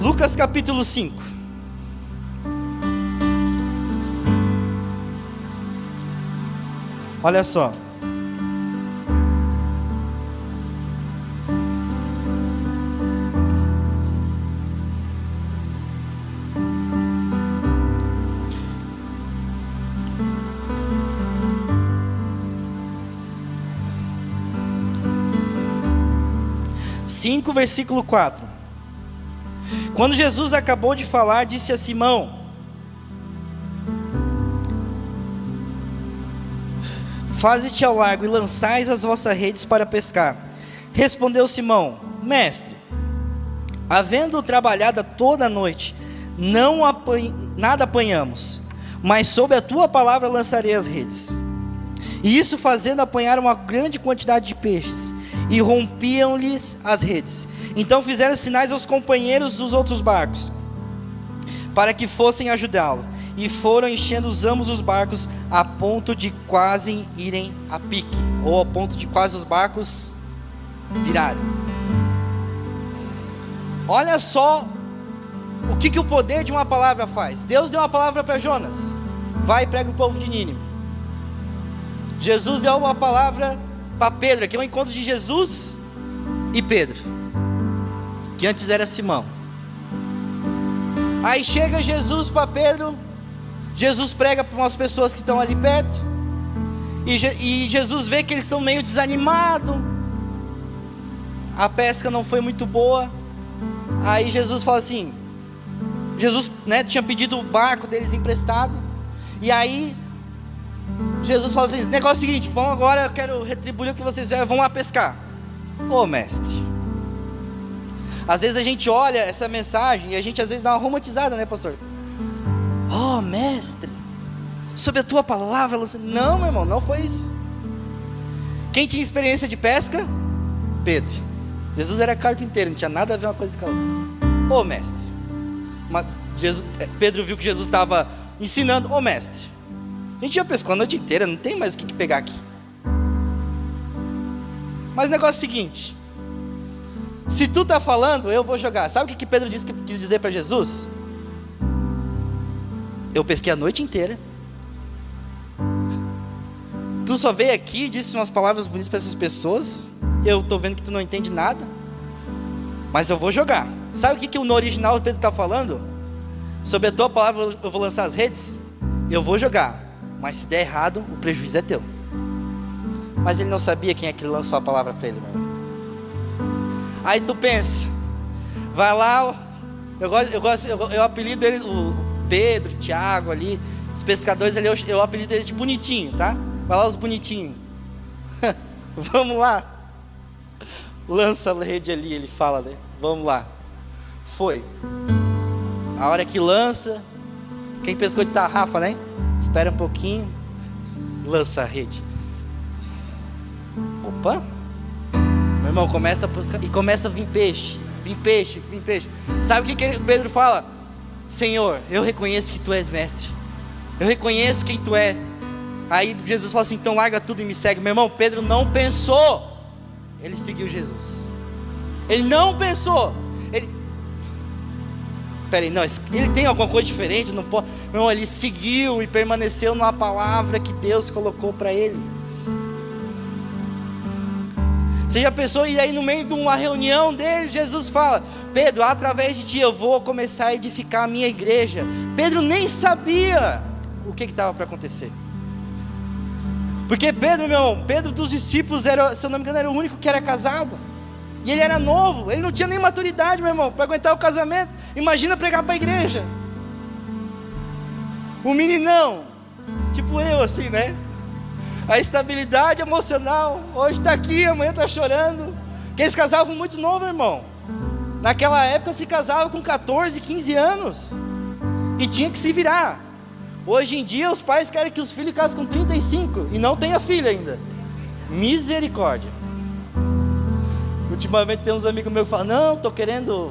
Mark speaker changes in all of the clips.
Speaker 1: Lucas capítulo 5. Olha só. Versículo 4. Quando Jesus acabou de falar, disse a Simão: faze-te ao largo e lançais as vossas redes para pescar. Respondeu Simão: mestre, havendo trabalhado toda a noite, nada apanhamos, mas sob a tua palavra lançarei as redes. E isso fazendo, apanharam uma grande quantidade de peixes, e rompiam-lhes as redes. Então fizeram sinais aos companheiros dos outros barcos, para que fossem ajudá-lo, e foram enchendo ambos os barcos, a ponto de quase irem a pique, ou ao ponto de quase os barcos virarem. Olha só o que o poder de uma palavra faz. Deus deu uma palavra para Jonas: vai e prega o povo de Nínive. Jesus deu uma palavra para Pedro, aqui é o encontro de Jesus e Pedro, que antes era Simão. Aí chega Jesus para Pedro, Jesus prega para umas pessoas que estão ali perto, e Jesus vê que eles estão meio desanimados, a pesca não foi muito boa. Aí Jesus fala assim, Jesus, tinha pedido o barco deles emprestado, e aí Jesus fala assim: negócio é o seguinte, vamos agora, eu quero retribuir o que vocês fizeram, vamos lá pescar. Ô mestre, às vezes a gente olha essa mensagem e a gente às vezes dá uma romantizada, né, pastor? Oh mestre, sob a tua palavra. Não, meu irmão, não foi isso. Quem tinha experiência de pesca? Pedro. Jesus era carpinteiro, não tinha nada a ver uma coisa com a outra. Ô mestre, Pedro viu que Jesus estava ensinando. Ô mestre, a gente já pescou a noite inteira, não tem mais o que pegar aqui. Mas o negócio é o seguinte: se tu está falando, eu vou jogar. Sabe o que Pedro quis dizer para Jesus? Eu pesquei a noite inteira, tu só veio aqui e disse umas palavras bonitas para essas pessoas, eu estou vendo que tu não entende nada, mas eu vou jogar. Sabe o que no original o Pedro está falando? Sobre a tua palavra eu vou lançar as redes, eu vou jogar, mas se der errado, o prejuízo é teu. Mas ele não sabia quem é que lançou a palavra para ele, meu irmão. Aí tu pensa, vai lá, eu apelido ele, o Pedro, o Tiago ali, os pescadores ali, eu apelido eles de bonitinho, tá? Vai lá os bonitinhos. Vamos lá. Lança a rede ali, ele fala, né? Vamos lá. Foi. A hora que lança, quem pescou de tarrafa, né? Espera um pouquinho, lança a rede. Opa! Meu irmão, começa a buscar, e começa a vir peixe. Sabe o que Pedro fala? Senhor, eu reconheço que tu és mestre, eu reconheço quem tu é. Aí Jesus fala assim: então larga tudo e me segue. Meu irmão, Pedro não pensou, ele seguiu Jesus. Ele não pensou, peraí, não, ele tem alguma coisa diferente, não pode. Meu irmão, ele seguiu e permaneceu numa palavra que Deus colocou para ele. Você já pensou? E aí no meio de uma reunião deles, Jesus fala: Pedro, através de ti eu vou começar a edificar a minha igreja. Pedro nem sabia o que estava para acontecer, porque Pedro, meu irmão, Pedro dos discípulos era, se eu não me engano, era o único que era casado. E ele era novo, ele não tinha nem maturidade, meu irmão, para aguentar o casamento. Imagina pregar para a igreja. Um meninão, tipo eu assim, né? A estabilidade emocional, hoje está aqui, amanhã está chorando. Que eles casavam muito novo, irmão. Naquela época se casava com 14, 15 anos. E tinha que se virar. Hoje em dia os pais querem que os filhos casem com 35 e não tenha filho ainda. Misericórdia. Ultimamente tem uns amigos meus que falam: não, estou querendo,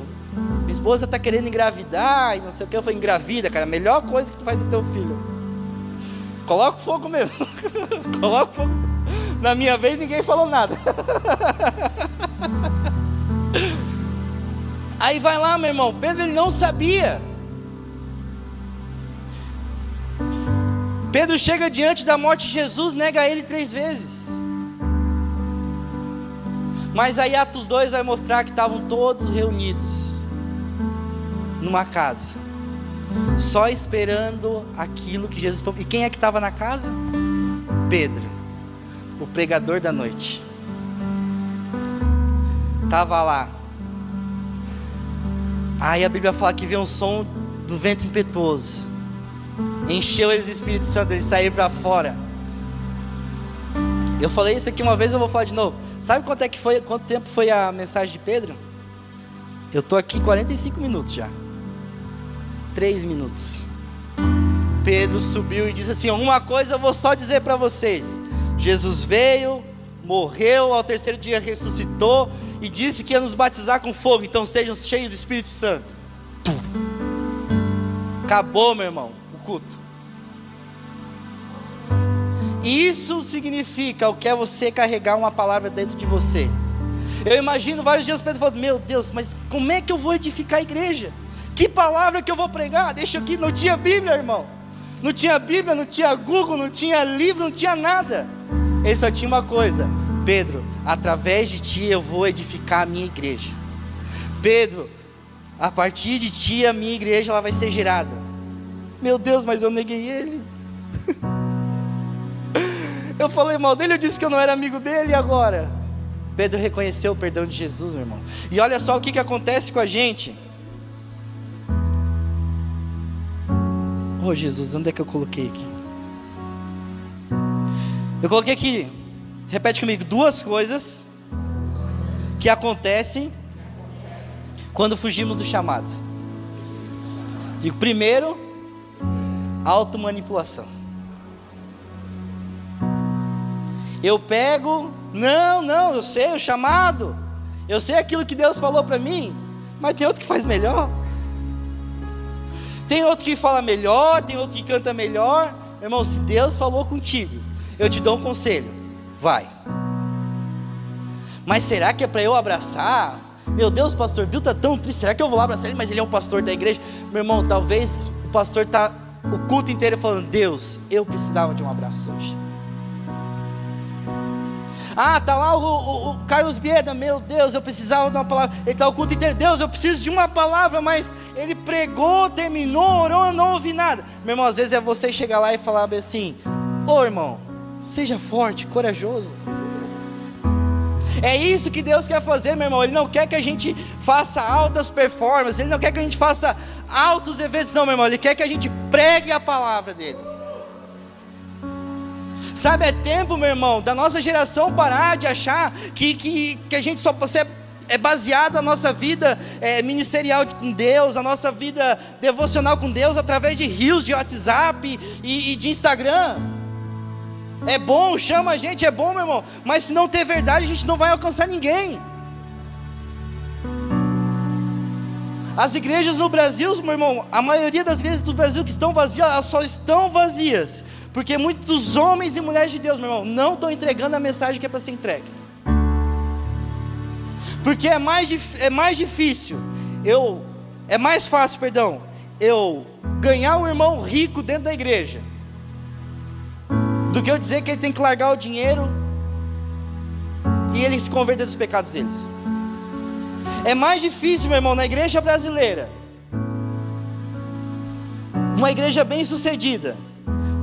Speaker 1: minha esposa está querendo engravidar e não sei o que. Eu falei: engravida, cara, a melhor coisa que tu faz é teu filho. Coloca o fogo mesmo. Coloca o fogo. Na minha vez ninguém falou nada. Aí vai lá, meu irmão, Pedro ele não sabia. Pedro chega diante da morte de Jesus, nega ele 3 vezes. Mas aí Atos 2 vai mostrar que estavam todos reunidos numa casa, só esperando aquilo que Jesus... E quem é que estava na casa? Pedro, o pregador da noite. Estava lá. Aí a Bíblia fala que veio um som do vento impetuoso, encheu eles do Espírito Santo, eles saíram para fora. Eu falei isso aqui uma vez, eu vou falar de novo. Sabe quanto tempo foi a mensagem de Pedro? Eu estou aqui 45 minutos já. 3 minutos. Pedro subiu e disse assim: uma coisa eu vou só dizer para vocês. Jesus veio, morreu, ao 3º dia ressuscitou e disse que ia nos batizar com fogo. Então sejam cheios do Espírito Santo. Acabou, meu irmão, o culto. Isso significa o que é você carregar uma palavra dentro de você. Eu imagino vários dias Pedro falando: meu Deus, mas como é que eu vou edificar a igreja? Que palavra que eu vou pregar? Deixa aqui, não tinha Bíblia, irmão. Não tinha Bíblia, não tinha Google, não tinha livro, não tinha nada. Ele só tinha uma coisa: Pedro, através de ti eu vou edificar a minha igreja. Pedro, a partir de ti a minha igreja ela vai ser gerada. Meu Deus, mas eu neguei ele. Eu falei mal dele, eu disse que eu não era amigo dele, e agora? Pedro reconheceu o perdão de Jesus, meu irmão. E olha só o que acontece com a gente. Oh Jesus, onde é que eu coloquei aqui? Eu coloquei aqui, repete comigo, 2 coisas que acontecem quando fugimos do chamado. E o primeiro, automanipulação. Eu pego, não, eu sei o chamado, eu sei aquilo que Deus falou para mim, mas tem outro que faz melhor, tem outro que fala melhor, tem outro que canta melhor. Meu irmão, se Deus falou contigo, eu te dou um conselho, vai. Mas será que é para eu abraçar? Meu Deus, o pastor Bill está tão triste, será que eu vou lá abraçar ele? Mas ele é um pastor da igreja. Meu irmão, talvez o pastor está o culto inteiro falando: Deus, eu precisava de um abraço hoje. Ah, está lá o Carlos Bieda, meu Deus, eu precisava de uma palavra. Ele está o culto inteiro: Deus, eu preciso de uma palavra. Mas ele pregou, terminou, orou, eu não ouvi nada. Meu irmão, às vezes é você chegar lá e falar assim: ô irmão, seja forte, corajoso. É isso que Deus quer fazer, meu irmão. Ele não quer que a gente faça altas performances, Ele não quer que a gente faça altos eventos, não, meu irmão. Ele quer que a gente pregue a palavra dEle. Sabe, é tempo, meu irmão, da nossa geração parar de achar que a gente só é baseado a nossa vida ministerial com Deus, a nossa vida devocional com Deus através de reels de WhatsApp e de Instagram. É bom, chama a gente, é bom, meu irmão, mas se não ter verdade a gente não vai alcançar ninguém. As igrejas no Brasil, meu irmão, a maioria das igrejas do Brasil que estão vazias, elas só estão vazias porque muitos homens e mulheres de Deus, meu irmão, não estão entregando a mensagem que é para ser entregue. Porque é mais fácil, eu ganhar um irmão rico dentro da igreja, do que eu dizer que ele tem que largar o dinheiro e ele se converter dos pecados deles. É mais difícil, meu irmão, na igreja brasileira, uma igreja bem sucedida,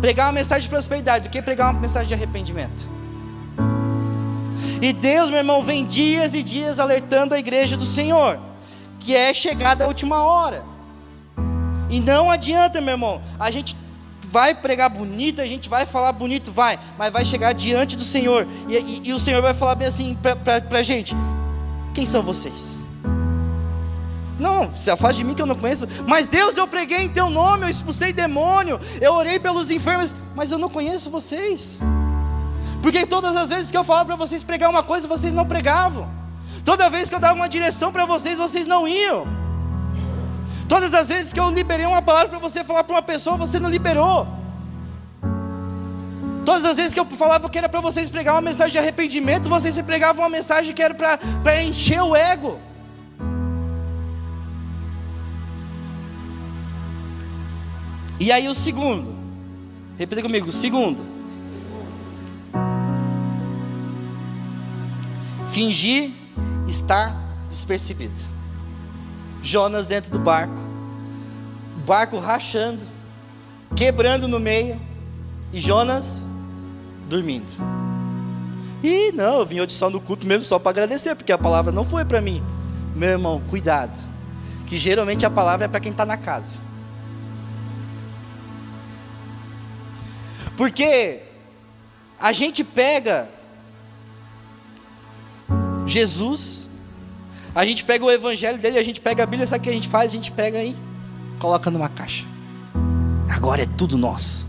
Speaker 1: pregar uma mensagem de prosperidade do que pregar uma mensagem de arrependimento. E Deus, meu irmão, vem dias e dias alertando a igreja do Senhor, que é chegada a última hora. E não adianta, meu irmão, a gente vai pregar bonito, a gente vai falar bonito, mas vai chegar diante do Senhor, e o Senhor vai falar bem assim para a gente: quem são vocês? Não, se afaste de mim que eu não conheço. Mas Deus, eu preguei em teu nome, eu expulsei demônio, eu orei pelos enfermos, mas eu não conheço vocês. Porque todas as vezes que eu falava para vocês pregar uma coisa, vocês não pregavam. Toda vez que eu dava uma direção para vocês, vocês não iam. Todas as vezes que eu liberei uma palavra para você falar para uma pessoa, você não liberou. Todas as vezes que eu falava que era para vocês pregar uma mensagem de arrependimento, vocês pregavam uma mensagem que era para encher o ego. E aí o segundo, repita comigo, o segundo: fingir estar despercebido. Jonas dentro do barco, o barco rachando, quebrando no meio, e Jonas dormindo. E não, eu vim hoje só no culto mesmo, só para agradecer, porque a palavra não foi para mim. Meu irmão, cuidado, que geralmente a palavra é para quem está na casa. Porque a gente pega Jesus, a gente pega o evangelho dele, a gente pega a Bíblia, sabe o que a gente faz? A gente pega e coloca numa caixa. Agora é tudo nosso.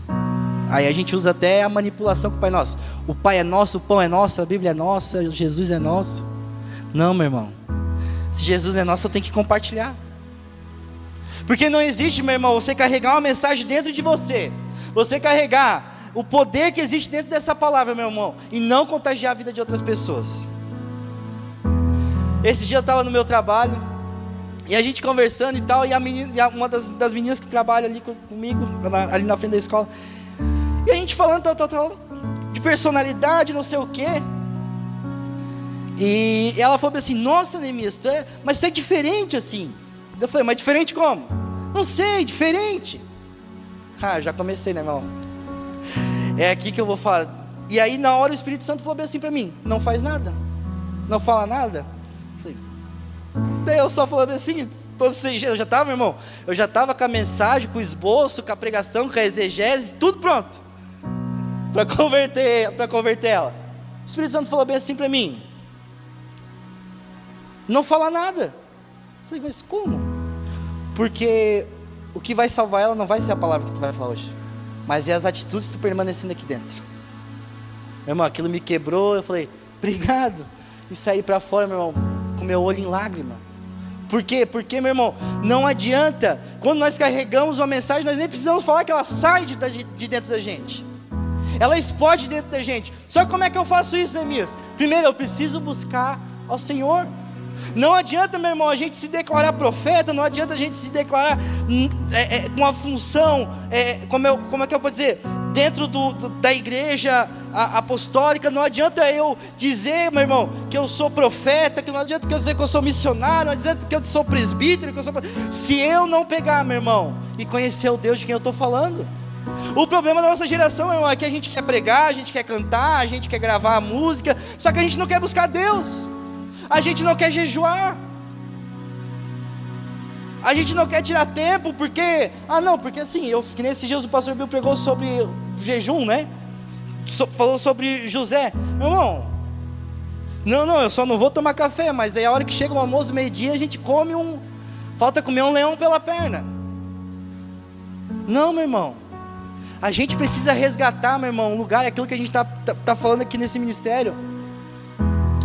Speaker 1: Aí a gente usa até a manipulação com o Pai Nosso. O Pai é nosso, o pão é nosso, a Bíblia é nossa, Jesus é nosso. Não, meu irmão, se Jesus é nosso, eu tenho que compartilhar. Porque não existe, meu irmão, você carregar uma mensagem dentro de você, você carregar o poder que existe dentro dessa palavra, meu irmão, e não contagiar a vida de outras pessoas. Esse dia eu estava no meu trabalho, e a gente conversando e tal, e uma das meninas que trabalha ali comigo, ali na frente da escola, e a gente falando tal, de personalidade, não sei o quê. E ela falou assim: nossa, Neemias, mas tu é diferente assim. Eu falei: mas diferente como? Não sei, diferente. Já comecei, né, irmão? É aqui que eu vou falar. E aí na hora o Espírito Santo falou bem assim para mim: não faz nada, não fala nada. Eu falei, daí eu só falei assim, eu já estava, meu irmão, eu já estava com a mensagem, com o esboço, com a pregação, com a exegese, tudo pronto para converter ela. O Espírito Santo falou bem assim para mim: não fala nada. Eu falei: mas como? Porque o que vai salvar ela não vai ser a palavra que tu vai falar hoje, mas é as atitudes que tu permanecendo aqui dentro. Meu irmão, aquilo me quebrou. Eu falei: obrigado. E saí para fora, meu irmão, com meu olho em lágrima. Por quê? Porque, meu irmão, não adianta. Quando nós carregamos uma mensagem, nós nem precisamos falar que ela sai de dentro da gente, ela explode dentro da gente. Só que como é que eu faço isso, Neemias? Primeiro, eu preciso buscar ao Senhor. Não adianta, meu irmão, a gente se declarar profeta, não adianta a gente se declarar com uma função, como é que eu posso dizer, dentro da igreja apostólica. Não adianta eu dizer, meu irmão, que eu sou profeta, que não adianta que eu dizer que eu sou missionário, não adianta que eu sou presbítero, se eu não pegar, meu irmão, e conhecer o Deus de quem eu estou falando. O problema da nossa geração, meu irmão, é que a gente quer pregar, a gente quer cantar, a gente quer gravar a música, só que a gente não quer buscar Deus. A gente não quer jejuar, a gente não quer tirar tempo, porque assim, que nesses dias o pastor Bill pregou sobre jejum, né? Falou sobre José. Meu irmão, não, eu só não vou tomar café, mas aí a hora que chega o almoço, meio-dia, a gente falta comer um leão pela perna. Não, meu irmão, a gente precisa resgatar, meu irmão, um lugar, aquilo que a gente tá falando aqui nesse ministério,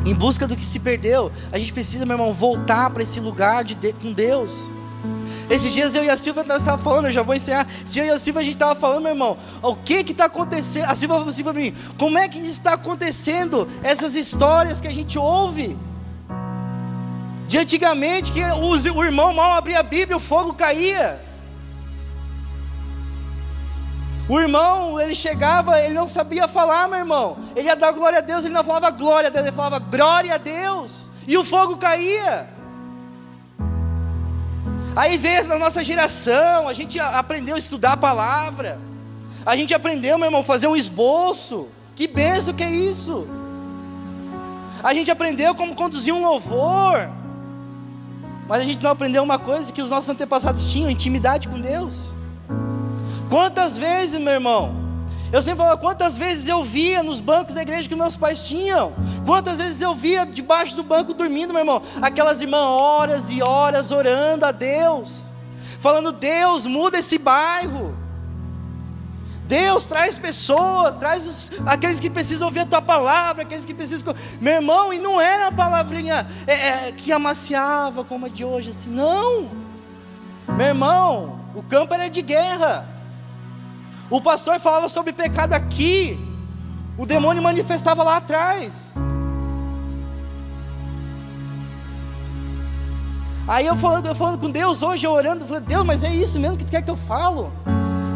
Speaker 1: em busca do que se perdeu. A gente precisa, meu irmão, voltar para esse lugar com Deus. Esses dias eu e a Silvia, nós estávamos falando, eu já vou encerrar. Esses dias eu e a Silvia, a gente estava falando, meu irmão, o que está acontecendo? A Silvia falou assim para mim: como é que isso está acontecendo? Essas histórias que a gente ouve de antigamente, que o irmão mal abria a Bíblia, o fogo caía. O irmão, ele chegava, ele não sabia falar, meu irmão. Ele ia dar glória a Deus, ele não falava glória a Deus, ele falava glória a Deus. E o fogo caía. Aí veio na nossa geração, a gente aprendeu a estudar a palavra. A gente aprendeu, meu irmão, fazer um esboço. Que bênção que é isso. A gente aprendeu como conduzir um louvor. Mas a gente não aprendeu uma coisa que os nossos antepassados tinham: intimidade com Deus. Quantas vezes, meu irmão, eu sempre falo, quantas vezes eu via nos bancos da igreja que meus pais tinham, quantas vezes eu via debaixo do banco dormindo, meu irmão, aquelas irmãs horas e horas orando a Deus, falando: Deus, muda esse bairro, Deus, traz pessoas, traz aqueles que precisam ouvir a tua palavra, aqueles que precisam, meu irmão, e não era a palavrinha que amaciava como a de hoje, assim, não, meu irmão, o campo era de guerra. O pastor falava sobre pecado aqui, o demônio manifestava lá atrás. Aí eu falando com Deus hoje, eu orando, eu falei: Deus, mas é isso mesmo que tu quer que eu falo?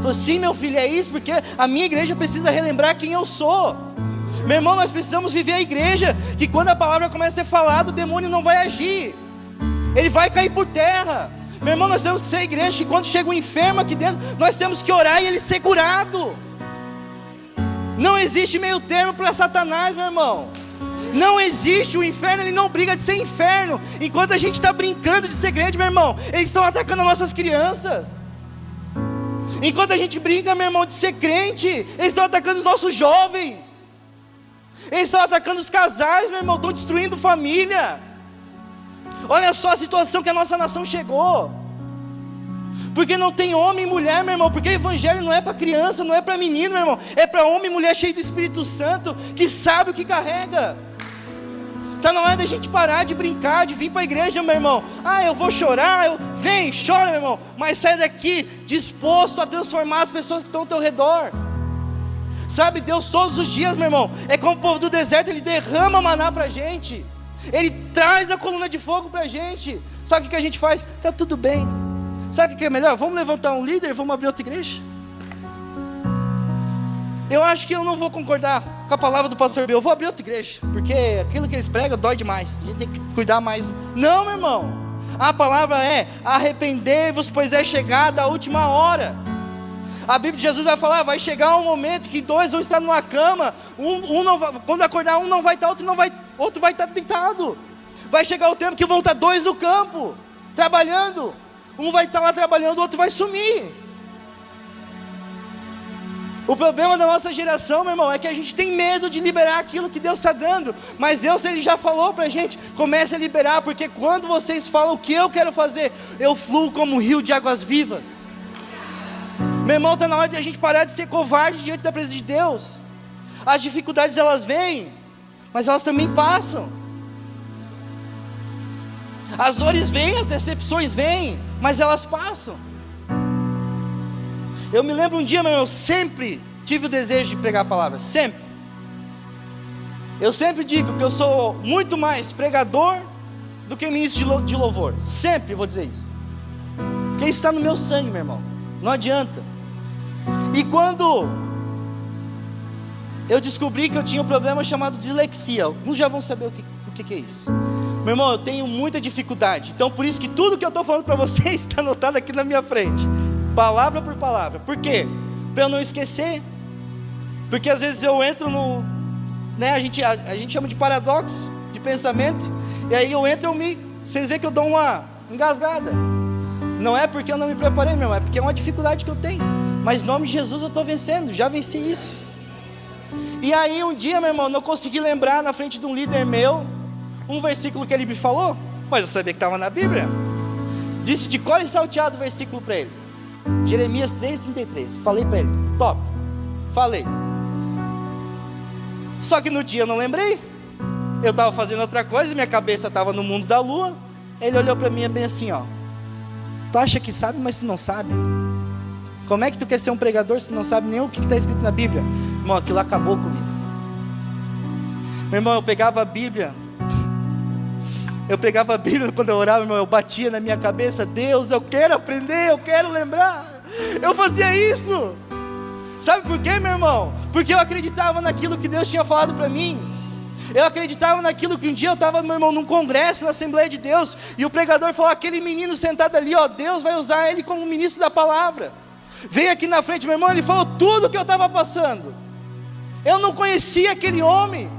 Speaker 1: Falou, sim, meu filho, é isso, porque a minha igreja precisa relembrar quem eu sou. Meu irmão, nós precisamos viver a igreja, que quando a palavra começa a ser falada, o demônio não vai agir, ele vai cair por terra. Meu irmão, nós temos que ser a igreja, que quando chega um enfermo aqui dentro, nós temos que orar e ele ser curado. Não existe meio termo para Satanás, meu irmão. Não existe, o inferno ele não briga de ser inferno. Enquanto a gente está brincando de ser crente, meu irmão, eles estão atacando as nossas crianças. Enquanto a gente brinca, meu irmão, de ser crente, eles estão atacando os nossos jovens. Eles estão atacando os casais, meu irmão, estão destruindo família. Olha só a situação que a nossa nação chegou. Porque não tem homem e mulher, meu irmão. Porque o evangelho não é para criança, não é para menino, meu irmão. É para homem e mulher cheio do Espírito Santo, que sabe o que carrega. Está na hora da gente parar de brincar, de vir para a igreja, meu irmão. Eu vou chorar, vem, chora, meu irmão. Mas sai daqui disposto a transformar as pessoas que estão ao teu redor. Sabe, Deus todos os dias, meu irmão, é como o povo do deserto, Ele derrama maná para a gente, Ele traz a coluna de fogo para a gente. Sabe o que a gente faz? Está tudo bem. Sabe o que é melhor? Vamos levantar um líder, vamos abrir outra igreja. Eu acho que eu não vou concordar com a palavra do pastor Bill. Eu vou abrir outra igreja, porque aquilo que eles pregam dói demais, a gente tem que cuidar mais. Não, meu irmão, a palavra é: arrependei-vos, pois é chegada a última hora. A Bíblia de Jesus vai falar, vai chegar um momento que dois vão estar numa cama, não vai, quando acordar um não vai estar, outro vai estar deitado. Vai chegar o tempo que vão estar dois no campo, trabalhando. Um vai estar lá trabalhando, o outro vai sumir. O problema da nossa geração, meu irmão, é que a gente tem medo de liberar aquilo que Deus está dando. Mas Deus, Ele já falou para a gente, comece a liberar, porque quando vocês falam o que eu quero fazer, eu fluo como um rio de águas vivas. Meu irmão, está na hora de a gente parar de ser covarde diante da presença de Deus. As dificuldades elas vêm, mas elas também passam. As dores vêm, as decepções vêm, mas elas passam. Eu me lembro um dia, meu irmão, eu sempre tive o desejo de pregar a palavra, sempre. Eu sempre digo que eu sou muito mais pregador do que ministro de louvor. Sempre vou dizer isso, porque isso está no meu sangue, meu irmão, não adianta. E quando eu descobri que eu tinha um problema chamado dislexia, alguns já vão saber o que é isso. Meu irmão, eu tenho muita dificuldade, então por isso que tudo que eu estou falando para vocês está anotado aqui na minha frente, palavra por palavra. Por quê? Para eu não esquecer. Porque às vezes eu entro no, a gente chama de paradoxo de pensamento, e aí eu entro, vocês veem que eu dou uma engasgada. Não é porque eu não me preparei, meu irmão, é porque é uma dificuldade que eu tenho. Mas em nome de Jesus eu estou vencendo, já venci isso. E aí um dia, meu irmão, não consegui lembrar na frente de um líder meu um versículo que ele me falou, mas eu sabia que estava na Bíblia. Disse de cor e salteado o versículo para ele, Jeremias 3,33. Falei para ele, top, falei. Só que no dia eu não lembrei, eu estava fazendo outra coisa, minha cabeça estava no mundo da lua. Ele olhou para mim bem assim, tu acha que sabe, mas tu não sabe. Como é que tu quer ser um pregador se tu não sabe nem o que está escrito na Bíblia? Irmão, aquilo acabou comigo. Meu irmão, eu pegava a Bíblia quando eu orava, irmão, eu batia na minha cabeça, Deus, eu quero aprender, eu quero lembrar. Eu fazia isso. Sabe por quê, meu irmão? Porque eu acreditava naquilo que Deus tinha falado para mim. Eu acreditava naquilo que um dia eu estava, meu irmão, num congresso, na Assembleia de Deus, e o pregador falou, aquele menino sentado ali, Deus vai usar ele como ministro da palavra. Veio aqui na frente, meu irmão, ele falou tudo o que eu estava passando. Eu não conhecia aquele homem.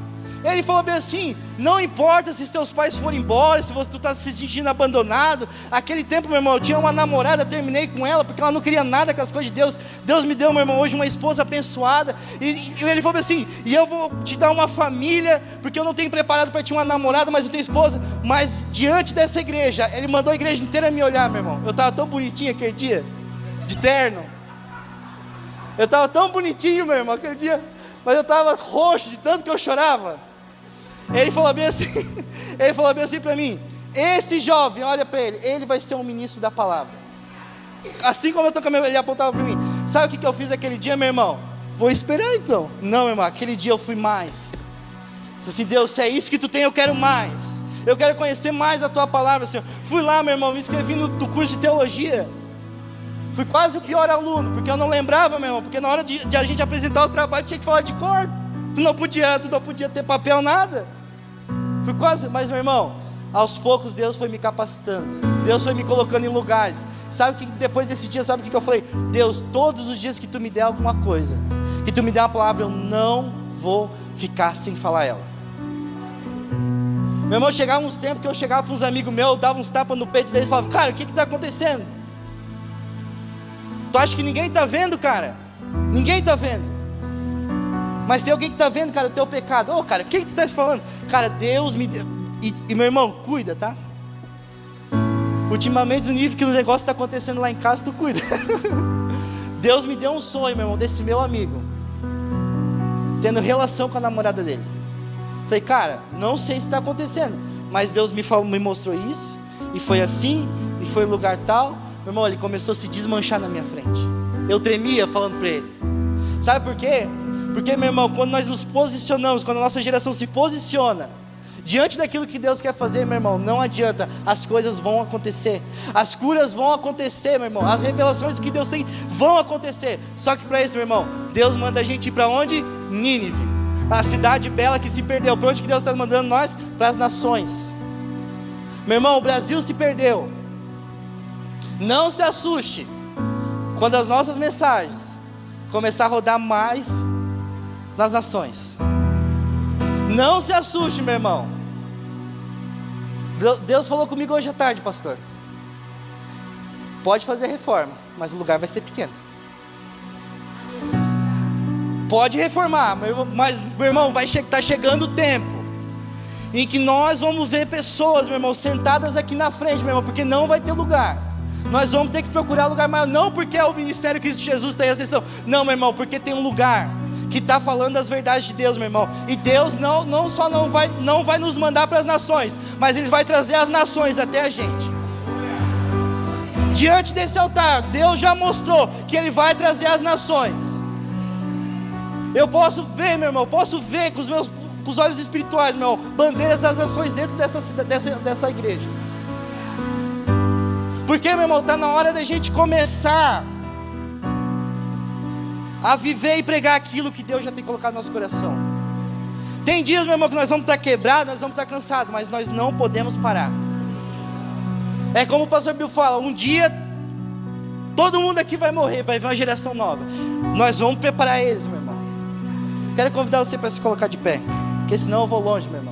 Speaker 1: Ele falou bem assim, não importa se teus pais forem embora, se tu está se sentindo abandonado. Aquele tempo, meu irmão, eu tinha uma namorada, terminei com ela, porque ela não queria nada com as coisas de Deus. Deus me deu, meu irmão, hoje uma esposa abençoada. E ele falou assim, e eu vou te dar uma família, porque eu não tenho preparado para ti uma namorada, mas eu tenho esposa. Mas diante dessa igreja, ele mandou a igreja inteira me olhar, meu irmão. Eu estava tão bonitinho aquele dia, de terno. Eu estava tão bonitinho, meu irmão, aquele dia, mas eu estava roxo de tanto que eu chorava. Ele falou bem assim para mim, esse jovem, olha para ele vai ser um ministro da palavra. Assim como eu estou com a minha, ele apontava para mim. Sabe o que eu fiz aquele dia, meu irmão? Vou esperar então. Não, meu irmão, aquele dia eu fui mais. Falei assim, Deus, se é isso que tu tem, eu quero mais. Eu quero conhecer mais a tua palavra, Senhor. Fui lá, meu irmão, me inscrevi no curso de teologia. Fui quase o pior aluno, porque eu não lembrava, meu irmão, porque na hora de a gente apresentar o trabalho tinha que falar de cor. Tu não podia ter papel, nada. Fui quase, mas meu irmão, aos poucos Deus foi me capacitando. Deus foi me colocando em lugares. Sabe que depois desse dia, sabe o que eu falei? Deus, todos os dias que tu me der alguma coisa, que tu me der uma palavra, eu não vou ficar sem falar ela. Meu irmão, chegava uns tempos que eu chegava para uns amigos meus, eu dava uns tapas no peito deles e falava: cara, o que está acontecendo? Tu acha que ninguém está vendo, cara? Ninguém está vendo. Mas tem alguém que está vendo, cara, o teu pecado. Ô, cara, o que tu está falando? Cara, Deus me deu. E meu irmão, cuida, tá? Ultimamente, no nível que o negócio está acontecendo lá em casa, tu cuida. Deus me deu um sonho, meu irmão, desse meu amigo, tendo relação com a namorada dele. Falei, cara, não sei se está acontecendo, mas Deus me mostrou isso, e foi assim, e foi em lugar tal. Meu irmão, ele começou a se desmanchar na minha frente. Eu tremia falando para ele. Sabe por quê? Porque, meu irmão, quando nós nos posicionamos, quando a nossa geração se posiciona diante daquilo que Deus quer fazer, meu irmão, não adianta, as coisas vão acontecer, as curas vão acontecer, meu irmão, as revelações que Deus tem vão acontecer. Só que para isso, meu irmão, Deus manda a gente ir para onde? Nínive, a cidade bela que se perdeu. Para onde que Deus está mandando nós? Para as nações. Meu irmão, o Brasil se perdeu. Não se assuste quando as nossas mensagens começar a rodar mais nas nações. Não se assuste, meu irmão. Deus falou comigo hoje à tarde, pastor. Pode fazer reforma, mas o lugar vai ser pequeno. Pode reformar, mas meu irmão, tá chegando o tempo em que nós vamos ver pessoas, meu irmão, sentadas aqui na frente, meu irmão, porque não vai ter lugar. Nós vamos ter que procurar lugar maior, não porque é o ministério Cristo Jesus está em ascensão, não, meu irmão, porque tem um lugar que está falando as verdades de Deus, meu irmão. E Deus não só não vai nos mandar para as nações, mas Ele vai trazer as nações até a gente. Diante desse altar, Deus já mostrou que Ele vai trazer as nações. Eu posso ver, meu irmão, posso ver com os olhos espirituais, meu irmão, bandeiras das nações dentro dessa igreja. Porque, meu irmão, está na hora da gente começar a viver e pregar aquilo que Deus já tem colocado no nosso coração. Tem dias, meu irmão, que nós vamos estar quebrados, nós vamos estar cansados, mas nós não podemos parar. É como o pastor Bill fala, um dia todo mundo aqui vai morrer, vai vir uma geração nova. Nós vamos preparar eles, meu irmão. Quero convidar você para se colocar de pé, porque senão eu vou longe, meu irmão.